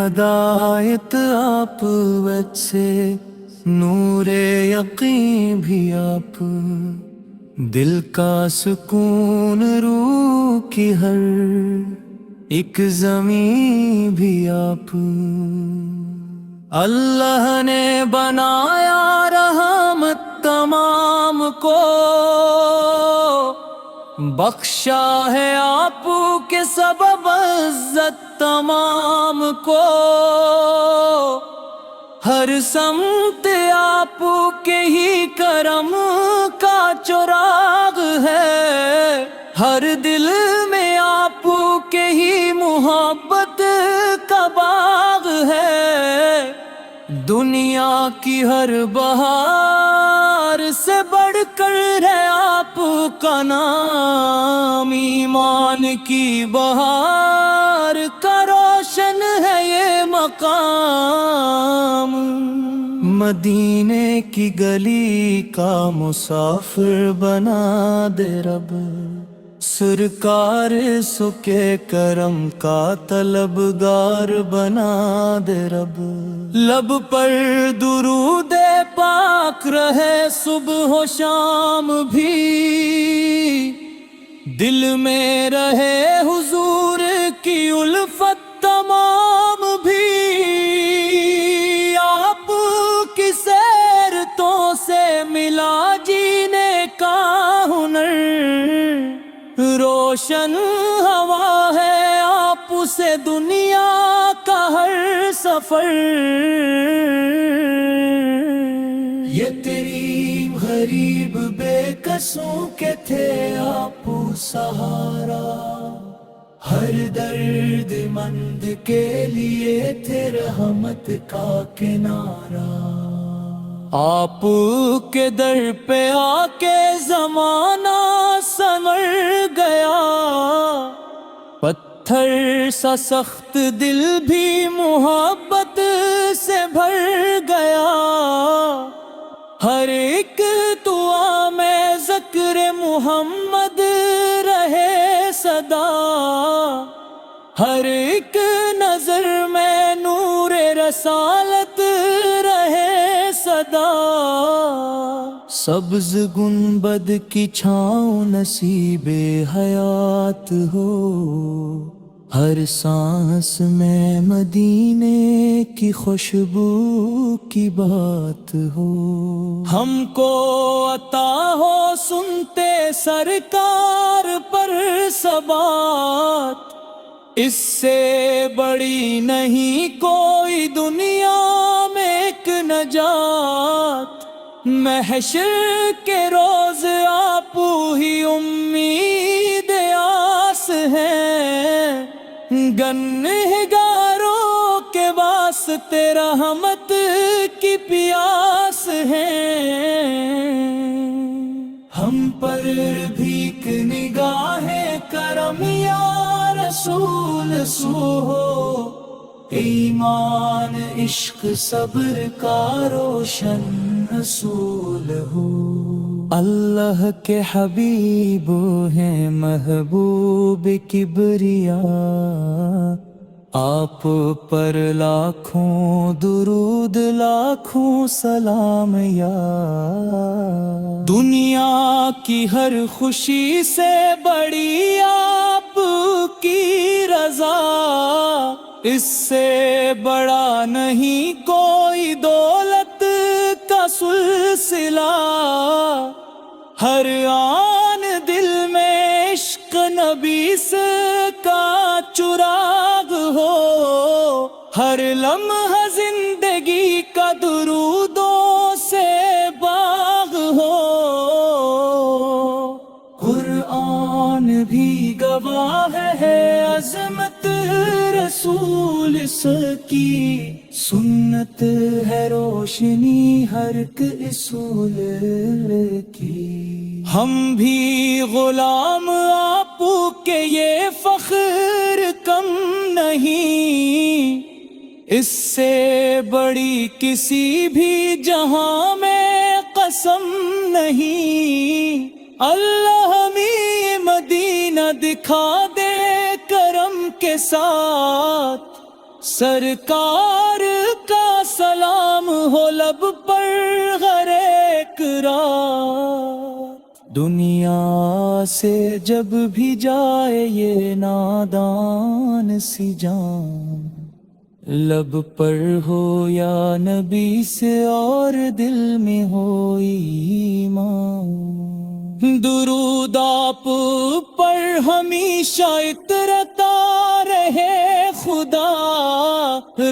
ہدایت آپ وجھ سے، نور یقین بھی آپ، دل کا سکون روح کی ہر ایک زمین بھی آپ۔ اللہ نے بنایا رحمت تمام کو، بخشا ہے آپ کے سبب عزت تمام کو، ہر سمت آپ کے ہی کرم کا چراغ ہے، ہر دل میں آپ کے ہی محبت کا باغ ہے، دنیا کی ہر بہار سے بڑھ کر ہے آپ کا نام، ایمان کی بہار کا روشن ہے یہ مقام، مدینے کی گلی کا مسافر بنا دے رب، سرکار سکے کرم کا طلبگار بنا دے رب، لب پر درود پاک رہے صبح و شام بھی، دل میں رہے حضور کی الفت تمام بھی، آپ کی سیرتوں سے ملا جینے کا ہنر، روشن ہوا ہے آپ سے دنیا کا ہر سفر، یہ تیری غریب بے کسوں کے تھے آپ سہارا، ہر درد مند کے لیے تھے رحمت کا کنارہ، آپ کے در پہ آ کے زمانہ سنور گیا، پتھر سا سخت دل بھی محبت سے بھر گیا، ہر ایک دعا میں ذکر محمد رہے صدا، ہر ایک نظر میں نور رسالت رہے صدا، سبز گنبد کی چھاؤں نصیب حیات ہو، ہر سانس میں مدینے کی خوشبو کی بات ہو، ہم کو عطا ہو سنتے سرکار پر ثبات، اس سے بڑی نہیں کوئی دنیا میں ایک نجات، محشر کے روز آپ ہی امید آس ہے، گنہگاروں کے واسطے رحمت کی پیاس ہے، ہم پر بھیک نگاہ کرم یا رسول سو ہو، ایمان عشق صبر کا روشن اصول ہو، اللہ کے حبیب ہیں محبوب کبریا، آپ پر لاکھوں درود لاکھوں سلام یا، دنیا کی ہر خوشی سے بڑی آپ کی رضا، اس سے بڑا نہیں کوئی دولت کا سلسلہ، ہر آن دل میں عشق نبی سے کا چراغ ہو، ہر لمحہ زندگی کا درودوں سے باغ ہو، قرآن بھی گواہ ہے عظمت رسول کی، سنت ہے روشنی ہر ایک اصول کی، ہم بھی غلام آپ کے یہ فخر کم نہیں، اس سے بڑی کسی بھی جہاں میں قسم نہیں، اللہ ہمیں مدینہ دکھا دے کرم کے ساتھ، سرکار کا سلام ہو لب پر ہر ایک رات، دنیا سے جب بھی جائے یہ نادان سی جان، لب پر ہو یا نبی سے اور دل میں ہو ایمان، درود آپ پر ہمیشہ اترتا رہے خدا،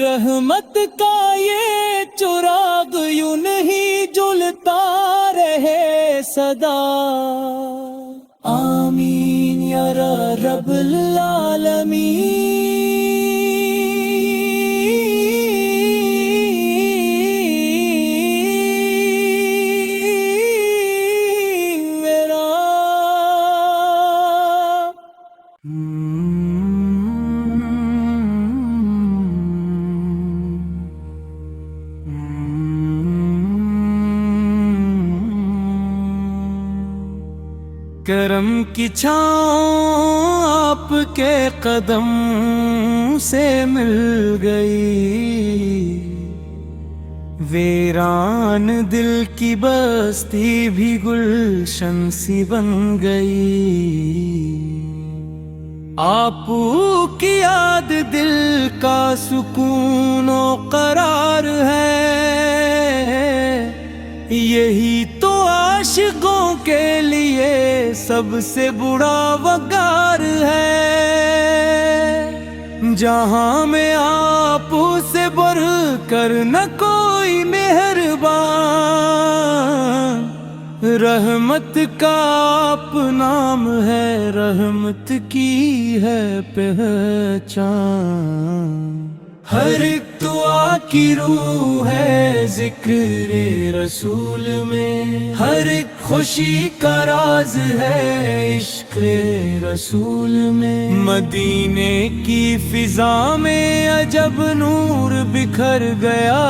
رحمت کا یہ چراغ یوں نہیں جلتا رہے صدا، آمین یا رب العالمین۔ کرم کی چھاؤں آپ کے قدم سے مل گئی، ویران دل کی بستی بھی گلشن سی بن گئی، آپ کی یاد دل کا سکون و قرار ہے، یہی تو عاشقوں کے لیے سب سے بڑا وقار ہے، جہاں میں آپ سے بڑھ کر نہ کوئی مہربان، رحمت کا آپ نام ہے، رحمت کی ہے پہچان، ہر ایک دعا کی روح ہے ذکر رسول میں، ہر ایک خوشی کا راز ہے عشق رسول میں، مدینے کی فضا میں عجب نور بکھر گیا،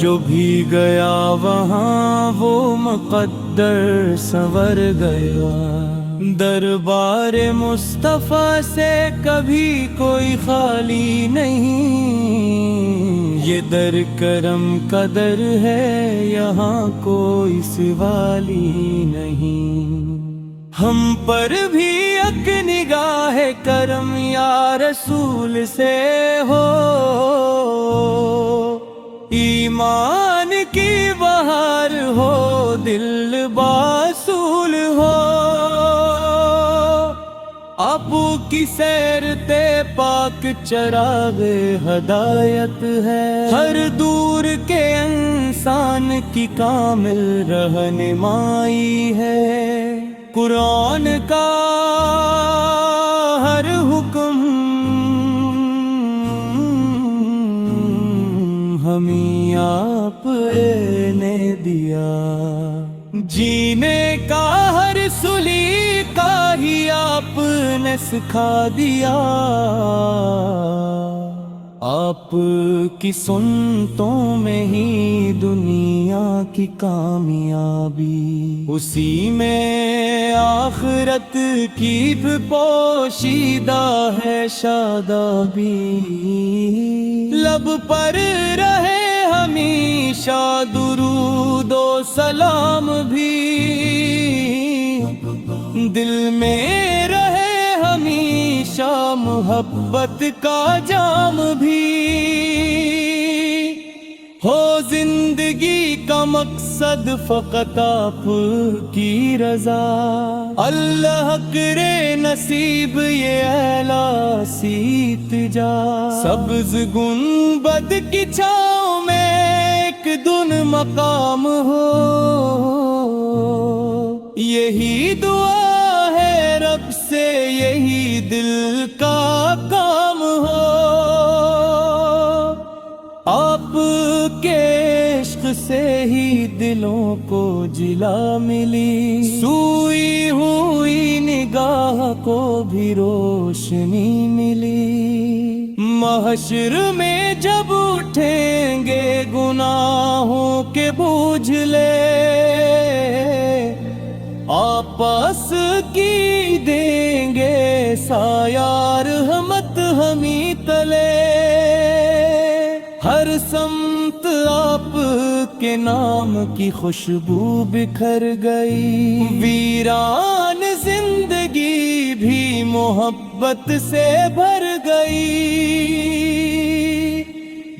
جو بھی گیا وہاں وہ مقدر سنور گیا، دربار مصطفیٰ سے کبھی کوئی خالی نہیں، یہ در کرم کا در ہے یہاں کوئی سوالی نہیں، ہم پر بھی ایک نگاہ کرم یا رسول سے ہو، ایمان کی بہار ہو، دل باصول ہو، آپ کی سیر تے پاک چراغ ہدایت ہے، ہر دور کے انسان کی کامل رہنمائی ہے، قرآن کا ہر حکم ہمیں آپ نے دیا، جینے کا ہر سلیقہ ہی آپ نے سکھا دیا، آپ کی سنتوں میں ہی دنیا کی کامیابی، اسی میں آخرت کی بھی پوشیدہ ہے شادابی، لب پر رہے ہمیشہ درود و سلام بھی، دل میں رہے ہمیشہ محبت کا جام بھی، ہو زندگی کا مقصد فقط آپ کی رضا، اللہ کرے نصیب یہ اعلیٰ سیت جا، سبز گنبد کی چھاؤں میں ایک دن مقام ہو، یہی دعا ہے رب سے، یہی دل کا کام ہو، آپ کے عشق سے ہی دلوں کو جلا ملی، سوئی ہوئی نگاہ کو بھی روشنی ملی، محشر میں جب اٹھیں گے گناہوں کے بوجھ لے، آپس کی دیں گے سایہ رحمت ہمیں تلے، ہر سمت آپ کے نام کی خوشبو بکھر گئی، ویران زندگی بھی محبت سے بھر گئی،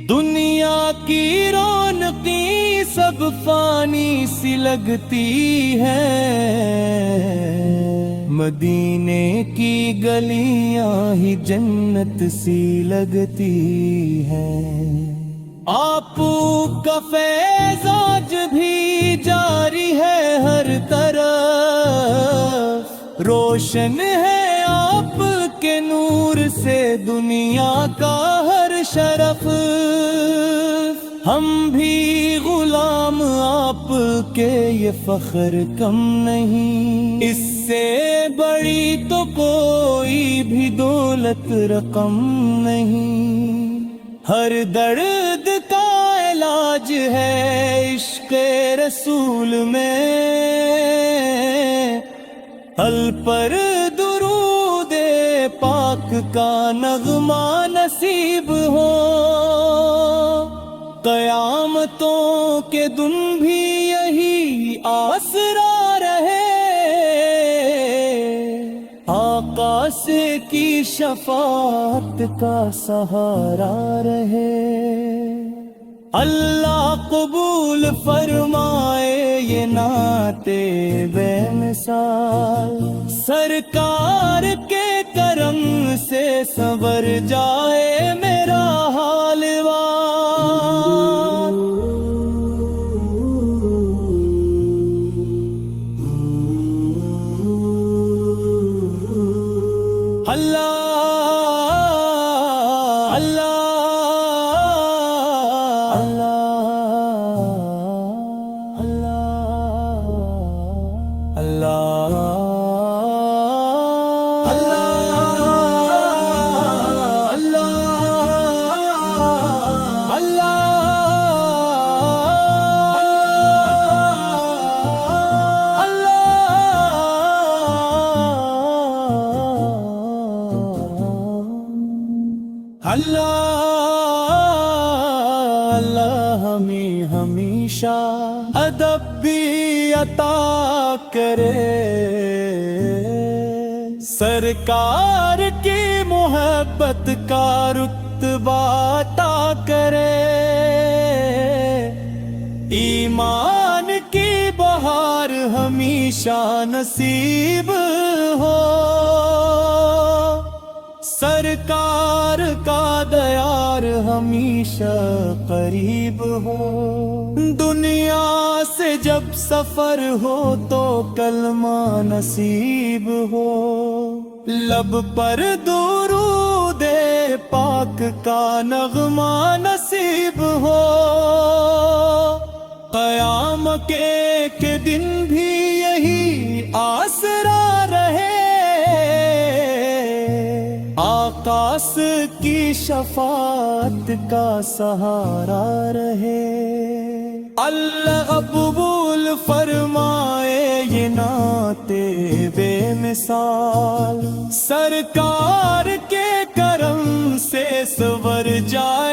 دنیا کی رونقیں سب فانی سی لگتی ہیں، مدینے کی گلیاں ہی جنت سی لگتی ہیں، آپ کا فیض آج بھی جاری ہے ہر طرف، روشن ہے آپ کے نور سے دنیا کا ہر شرف، ہم بھی غلام آپ کے یہ فخر کم نہیں، اس سے بڑی تو کوئی بھی دولت رقم نہیں، ہر درد کا علاج ہے عشق رسول میں، حل پر درود پاک کا نغمہ نصیب ہو، قیامتوں کے دن بھی یہی آسرا رہے، آقا سے کی شفاعت کا سہارا رہے، اللہ قبول فرمائے یہ نعت بے مثال، سرکار کے کرم سے سنور جائے میرا حال اللہ ہمیں ہمیشہ ادب بھی عطا کرے، سرکار کی محبت کا رتبہ عطا کرے، ایمان کی بہار ہمیشہ نصیب ہو، سرکار کا دیار ہمیشہ قریب ہو، دنیا سے جب سفر ہو تو کلمہ نصیب ہو، لب پر درود پاک کا نغمہ نصیب ہو، قیامت کے دن بھی یہی آسرا رہے، آقاس کی شفاعت کا سہارا رہے، اللہ قبول فرمائے یہ نعت بے مثال، سرکار کے کرم سے سنور جائے